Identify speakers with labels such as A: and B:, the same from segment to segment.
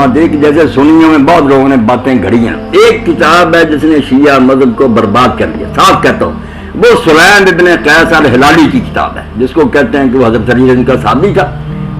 A: منادی کی جیسے سنیوں میں بہت لوگوں نے باتیں گھڑی ہیں. ایک کتاب ہے جس نے شیعہ مذہب کو برباد کر دیا, صاف کہتا ہوں, وہ سلیم ابن قیس الہلالی کی کتاب ہے, جس کو کہتے ہیں کہ وہ حضرت علی رضی کا صحابی تھا.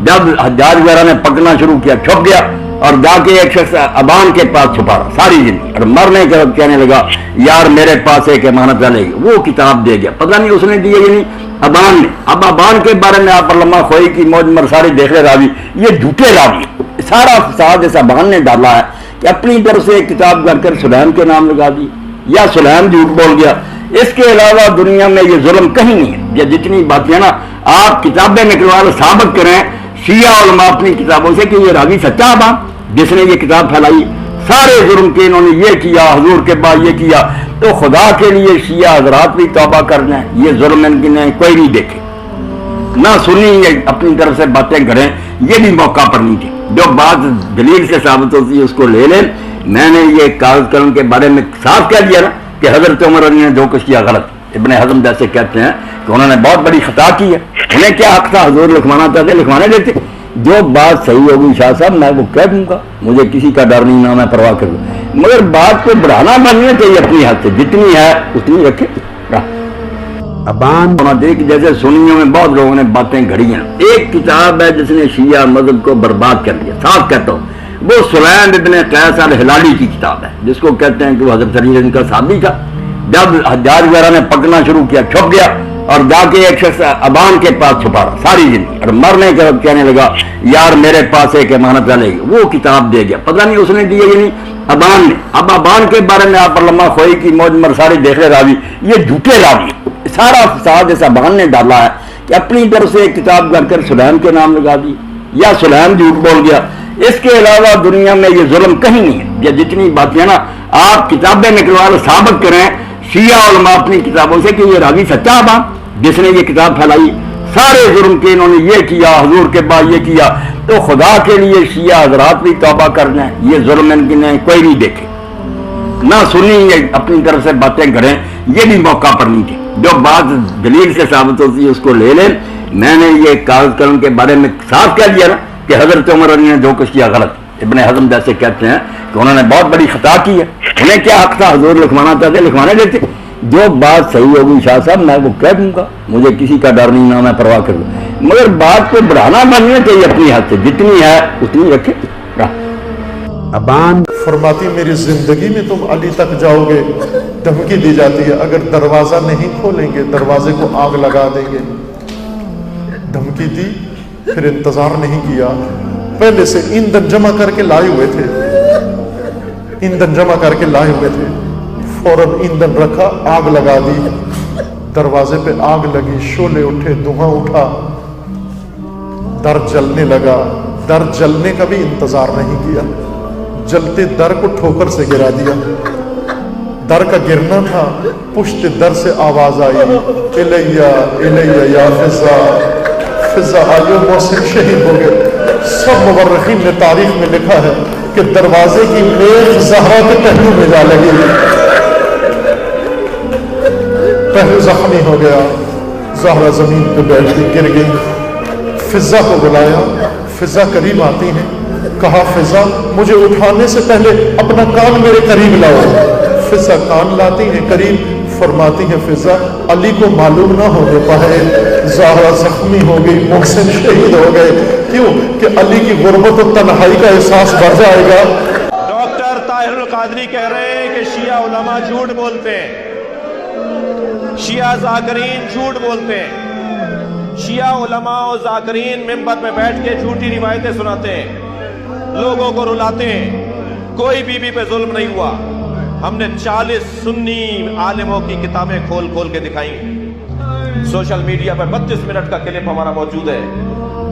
A: جب حجاج وغیرہ نے پکڑنا شروع کیا, چھپ گیا اور جا کے ایک شخص ابان کے پاس چھپا رہا ساری زندگی, اور مرنے کے وقت کہنے لگا یار میرے پاس ایک امانت رہے گی, وہ کتاب دے گیا. پتہ نہیں اس نے دی ہے یا نہیں, ابان نے. اب ابان کے بارے میں آپ علامہ خوئی کی موج مرساری دیکھ رہے راوی, یہ جھوٹے راوی, سارا فساد اس ابان نے ڈالا ہے کہ اپنی طرف سے ایک کتاب کر کر سلیم کے نام لگا دی, یا سلیم جھوٹ بول گیا. اس کے علاوہ دنیا میں یہ ظلم کہیں نہیں ہے. یہ جتنی باتیں نا آپ کتابیں نکلوا کر ثابت کریں شیعہ علماء اپنی کتابوں سے کہ یہ راوی سچا ابان جس نے یہ کتاب پھیلائی, سارے جرم کے انہوں نے یہ کیا, حضور کے بعد یہ کیا, تو خدا کے لیے شیعہ حضرات بھی توبہ کر لیں. یہ ظلم ان کی نے کوئی نہیں دیکھے, نہ سنی اپنی طرف سے باتیں کریں, یہ بھی موقع پر نہیں تھی. جو بات دلیل سے ثابت ہوتی ہے اس کو لے لیں. میں نے یہ کاغذ قلم کے بارے میں صاف کہہ دیا نا کہ حضرت عمر علی نے جو کچھ کیا غلط. ابن حزم جیسے کہتے ہیں کہ انہوں نے بہت بڑی خطا کی ہے, انہیں کیا حق تھا, حضور لکھوانا چاہتے لکھوانے دیتے. جو بات صحیح ہوگی شاہ صاحب میں وہ کہہ دوں گا, مجھے کسی کا ڈر نہیں, نہ میں پرواہ کروں, مگر بات کو بڑھانا بننا چاہیے اپنی حد سے, جتنی ہے اتنی رکھے. ابان منادی کی جیسے سنیوں میں بہت لوگوں نے باتیں گھڑی ہیں. ایک کتاب ہے جس نے شیعہ مذہب کو برباد کر دیا, صاف کہتا ہوں, وہ سلیم ابن قیس الہلالی کی کتاب ہے, جس کو کہتے ہیں کہ وہ حضرت علی رضی کا صحابی تھا. جب حجاج وغیرہ نے پکڑنا شروع کیا, چھپ گیا اور جا کے ایک شخص ابان کے پاس چھپا رہا ساری زندگی, اور مرنے کے وقت کہنے لگا یار میرے پاس ایک امانت رہے گی, وہ کتاب دے گیا. پتہ نہیں اس نے دی ہے یا نہیں, ابان نے. اب ابان کے بارے میں آپ علامہ خوئی کی موج مرساری دیکھ رہے راوی, یہ جھوٹے راوی, سارا فساد اس ابان نے ڈالا ہے کہ اپنی طرف سے ایک کتاب کر کر سلیم کے نام لگا دی, یا سلیم جھوٹ بول گیا. اس کے علاوہ دنیا میں یہ ظلم کہیں نہیں ہے. یہ جتنی باتیں نا آپ کتابیں نکلوا کر ثابت کریں شیعہ علماء اپنی کتابوں سے کہ یہ راوی سچا ابان جس نے یہ کتاب پھیلائی, سارے جرم کے انہوں نے یہ کیا, حضور کے بعد یہ کیا, تو خدا کے لیے شیعہ حضرات بھی توبہ کر لیں. یہ ظلم ان کی نے کوئی نہیں دیکھے, نہ سنی اپنی طرف سے باتیں کریں, یہ بھی موقع پر نہیں تھی. جو بات دلیل سے ثابت ہوتی ہے اس کو لے لیں. میں نے یہ کاغذ قلم کے بارے میں صاف کہہ دیا نا کہ حضرت عمر علی نے جو کچھ کیا غلط. ابن حزم جیسے کہتے ہیں کہ انہوں نے بہت بڑی خطا کی ہے, انہیں کیا حق تھا, حضور لکھوانا چاہتے لکھوانے دیتے. جو بات صحیح ہوگی شاہ صاحب میں وہ کہہ دوں گا, مجھے کسی کا ڈر نہیں, نہ میں پرواہ کروں, مگر بات کو بڑھانا بننا چاہیے اپنی حد سے, جتنی ہے اتنی رکھے.
B: ابان فرماتی میری زندگی میں تم علی تک جاؤ گے, دھمکی دی جاتی ہے اگر دروازہ نہیں کھولیں گے دروازے کو آگ لگا دیں گے. دھمکی دی, پھر انتظار نہیں کیا, پہلے سے ایندھن جمع کر کے لائے ہوئے تھے, ایندھن جمع کر کے لائے ہوئے تھے, فوراً ایندھن رکھا, آگ لگا دی, دروازے پہ آگ لگی, شعلے اٹھے, دھواں اٹھا, در جلنے لگا. در جلنے کا بھی انتظار نہیں کیا, جلتے در کو ٹھوکر سے گرا دیا. در کا گرنا تھا, پشت در سے آواز آئی, الیہ الیہ یا فضا, فضا آئیو, محسن شہید ہو گئے. سب مورخین نے تاریخ میں لکھا ہے کہ دروازے کی میخ زہرا کے پہلو میں جا لگی, پہلو زخمی ہو گیا, زہرا زمین پہ بیٹھ کے گر گئی. فضا کو بلایا, فضا قریب آتی ہیں, کہا فضا مجھے اٹھانے سے پہلے اپنا کان میرے قریب لاؤ. فضا کان لاتی ہیں قریب, فرماتی ہیں فضا علی کو معلوم نہ ہونے پائے, زہرا زخمی ہو گئی, محسن شہید ہو گئے. کیوں کہ علی کی غربت و تنہائی کا احساس بڑھ جائے گا.
C: ڈاکٹر طاہر القادری کہہ رہے ہیں کہ شیعہ علماء جھوٹ بولتے ہیں, شیعہ ذاکرین جھوٹ بولتے ہیں. شیعہ علماء و ذاکرین منبر میں بیٹھ کے جھوٹی روایتیں سناتے ہیں, لوگوں کو رلاتے ہیں. کوئی بی بی پہ ظلم نہیں ہوا. ہم نے 40 سنی عالموں کی کتابیں کھول کھول کے دکھائیں. سوشل میڈیا پر 32 منٹ کا کلپ ہمارا موجود ہے,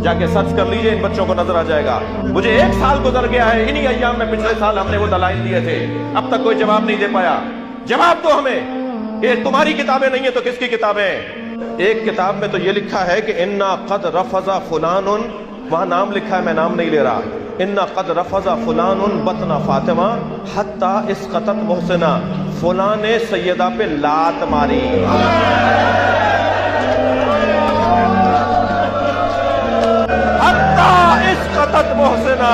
C: جا کے سرچ کر لیجئے, ان بچوں کو نظر آ جائے گا. مجھے 1 سال گزر گیا ہے, انہی ایام میں پچھلے سال ہم نے وہ دلائل دیے تھے, اب تک کوئی جواب نہیں دے پایا. جواب دو ہمیں, کہ تمہاری کتابیں نہیں ہیں تو کس کی کتابیں ہیں؟ ایک کتاب میں تو یہ لکھا ہے کہ انا قد رفض فلان, وہاں نام لکھا ہے, میں نام نہیں لے رہا. انا قد رفض فلان بطن فاطمہ حتی اسقطت محسنہ, فلاں نے سیدہ پہ لات ماری. حتی اسقطت محسنہ,